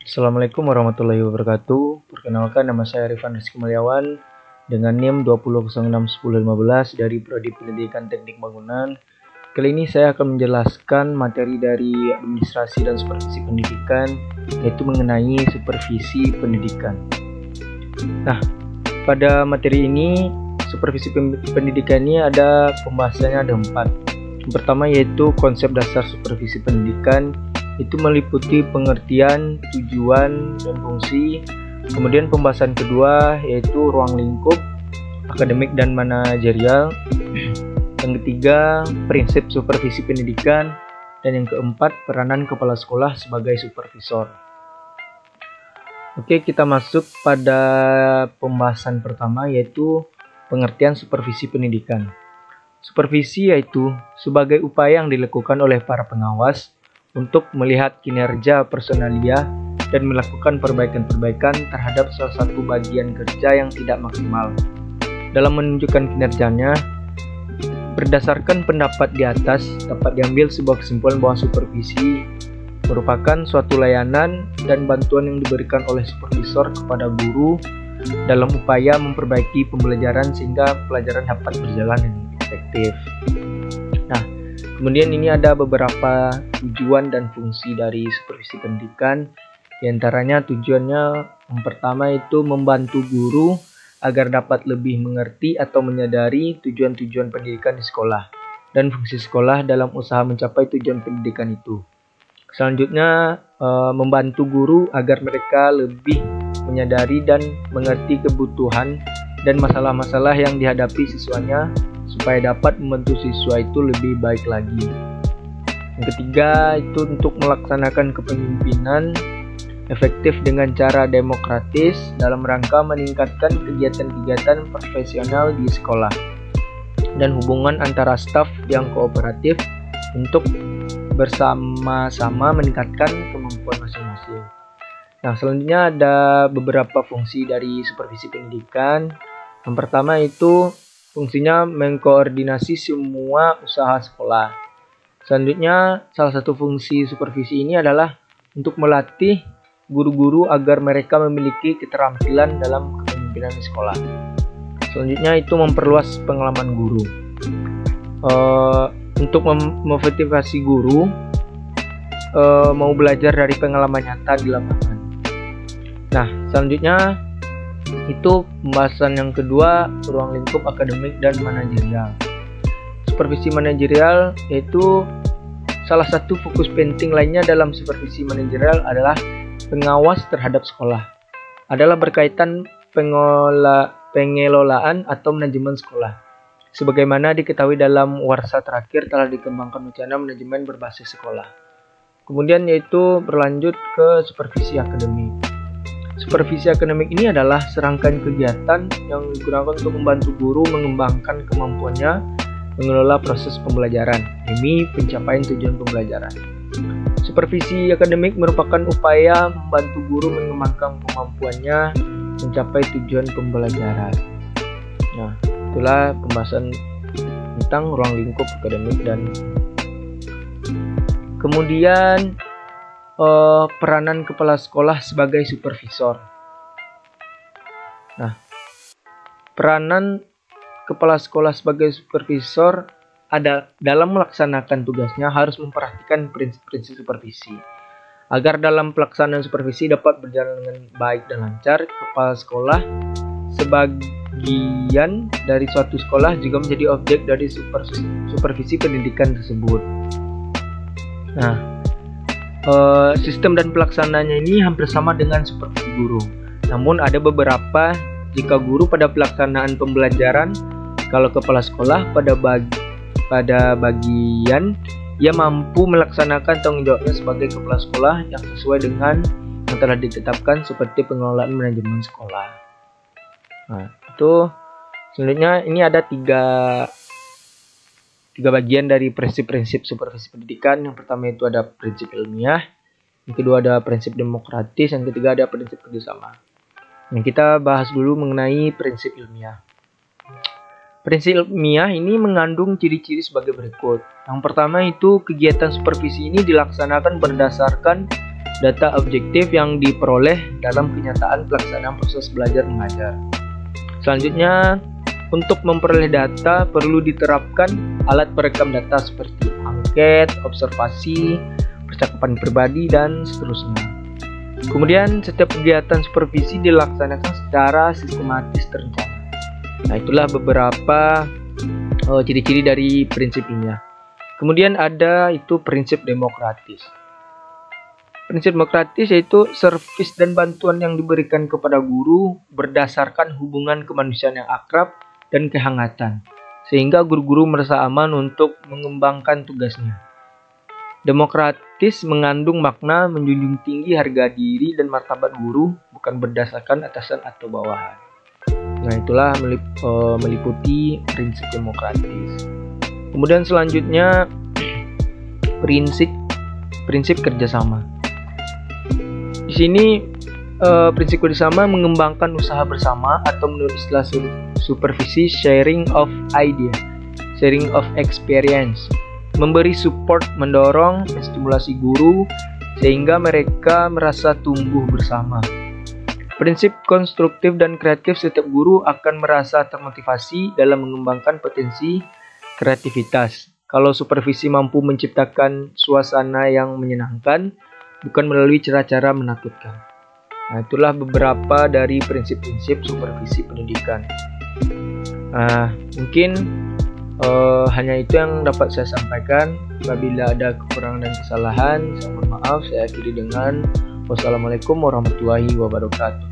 Assalamualaikum warahmatullahi wabarakatuh. Perkenalkan, nama saya Rifan Rizky Mulyawan dengan NIM 20061015 dari Prodi Pendidikan Teknik Bangunan. Kali ini saya akan menjelaskan materi dari administrasi dan supervisi pendidikan, yaitu mengenai supervisi pendidikan. Nah, pada materi ini supervisi pendidikan ini ada pembahasannya ada 4. Yang pertama yaitu konsep dasar supervisi pendidikan, itu meliputi pengertian, tujuan, dan fungsi. Kemudian pembahasan kedua yaitu ruang lingkup, akademik dan manajerial. Yang ketiga, prinsip supervisi pendidikan. Dan yang keempat, peranan kepala sekolah sebagai supervisor. Oke, kita masuk pada pembahasan pertama yaitu pengertian supervisi pendidikan. Supervisi yaitu sebagai upaya yang dilakukan oleh para pengawas untuk melihat kinerja personalia dan melakukan perbaikan-perbaikan terhadap salah satu bagian kerja yang tidak maksimal. Dalam menunjukkan kinerjanya, berdasarkan pendapat di atas, dapat diambil sebuah kesimpulan bahwa supervisi merupakan suatu layanan dan bantuan yang diberikan oleh supervisor kepada guru dalam upaya memperbaiki pembelajaran sehingga pelajaran dapat berjalan dengan efektif. Kemudian ini ada beberapa tujuan dan fungsi dari supervisi pendidikan. Di antaranya tujuannya yang pertama itu membantu guru agar dapat lebih mengerti atau menyadari tujuan-tujuan pendidikan di sekolah dan fungsi sekolah dalam usaha mencapai tujuan pendidikan itu. Selanjutnya membantu guru agar mereka lebih menyadari dan mengerti kebutuhan dan masalah-masalah yang dihadapi siswanya supaya dapat membantu siswa itu lebih baik lagi. Yang ketiga itu untuk melaksanakan kepemimpinan efektif dengan cara demokratis dalam rangka meningkatkan kegiatan-kegiatan profesional di sekolah dan hubungan antara staf yang kooperatif untuk bersama-sama meningkatkan kemampuan masing-masing. Nah, selanjutnya ada beberapa fungsi dari supervisi pendidikan. Yang pertama itu fungsinya mengkoordinasi semua usaha sekolah. Selanjutnya, salah satu fungsi supervisi ini adalah untuk melatih guru-guru agar mereka memiliki keterampilan dalam kepemimpinan di sekolah. Selanjutnya itu memperluas pengalaman guru. Untuk memotivasi guru mau belajar dari pengalaman nyata di lapangan. Nah, selanjutnya itu pembahasan yang kedua, ruang lingkup akademik dan manajerial. Supervisi manajerial yaitu salah satu fokus penting lainnya dalam supervisi manajerial adalah pengawas terhadap sekolah. Adalah berkaitan pengelolaan atau manajemen sekolah. Sebagaimana diketahui dalam warsa terakhir telah dikembangkan wacana manajemen berbasis sekolah. Kemudian yaitu berlanjut ke supervisi akademik. Supervisi akademik ini adalah serangkaian kegiatan yang digunakan untuk membantu guru mengembangkan kemampuannya mengelola proses pembelajaran demi pencapaian tujuan pembelajaran. Supervisi akademik merupakan upaya membantu guru mengembangkan kemampuannya mencapai tujuan pembelajaran. Nah, itulah pembahasan tentang ruang lingkup akademik dan kemudian peranan kepala sekolah sebagai supervisor. Nah, peranan kepala sekolah sebagai supervisor ada dalam melaksanakan tugasnya harus memperhatikan prinsip-prinsip supervisi. Agar dalam pelaksanaan supervisi dapat berjalan dengan baik dan lancar, kepala sekolah sebagian dari suatu sekolah juga menjadi objek dari supervisi pendidikan tersebut. Nah, sistem dan pelaksananya ini hampir sama dengan supervisi guru. Namun ada beberapa jika guru pada pelaksanaan pembelajaran, kalau kepala sekolah pada bagian ia mampu melaksanakan tanggung jawabnya sebagai kepala sekolah yang sesuai dengan yang telah ditetapkan seperti pengelolaan manajemen sekolah. Nah, itu selanjutnya ini ada tiga bagian dari prinsip-prinsip supervisi pendidikan. Yang pertama itu ada prinsip ilmiah, yang kedua ada prinsip demokratis, yang ketiga ada prinsip kerjasama. Yang kita bahas dulu mengenai prinsip ilmiah. Prinsip ilmiah ini mengandung ciri-ciri sebagai berikut. Yang pertama itu kegiatan supervisi ini dilaksanakan berdasarkan data objektif yang diperoleh dalam kenyataan pelaksanaan proses belajar mengajar. Selanjutnya, untuk memperoleh data perlu diterapkan alat perekam data seperti angket, observasi, percakapan pribadi, dan seterusnya. Kemudian, setiap kegiatan supervisi dilaksanakan secara sistematis terencana. Nah, itulah beberapa ciri-ciri dari prinsip ini. Kemudian ada itu prinsip demokratis. Prinsip demokratis yaitu servis dan bantuan yang diberikan kepada guru berdasarkan hubungan kemanusiaan yang akrab dan kehangatan, sehingga guru-guru merasa aman untuk mengembangkan tugasnya. Demokratis mengandung makna menjunjung tinggi harga diri dan martabat guru, bukan berdasarkan atasan atau bawahan. Nah, itulah meliputi prinsip demokratis. Kemudian selanjutnya prinsip kerjasama. Di sini prinsip kerjasama mengembangkan usaha bersama atau menurut istilah supervisi sharing of idea, sharing of experience, memberi support, mendorong, menstimulasi guru sehingga mereka merasa tumbuh bersama. Prinsip konstruktif dan kreatif, setiap guru akan merasa termotivasi dalam mengembangkan potensi kreativitas. Kalau supervisi mampu menciptakan suasana yang menyenangkan, bukan melalui cara-cara menakutkan. Nah, itulah beberapa dari prinsip-prinsip supervisi pendidikan. Mungkin hanya itu yang dapat saya sampaikan. Apabila ada kekurangan dan kesalahan, saya mohon maaf. Saya akhiri dengan wassalamualaikum warahmatullahi wabarakatuh.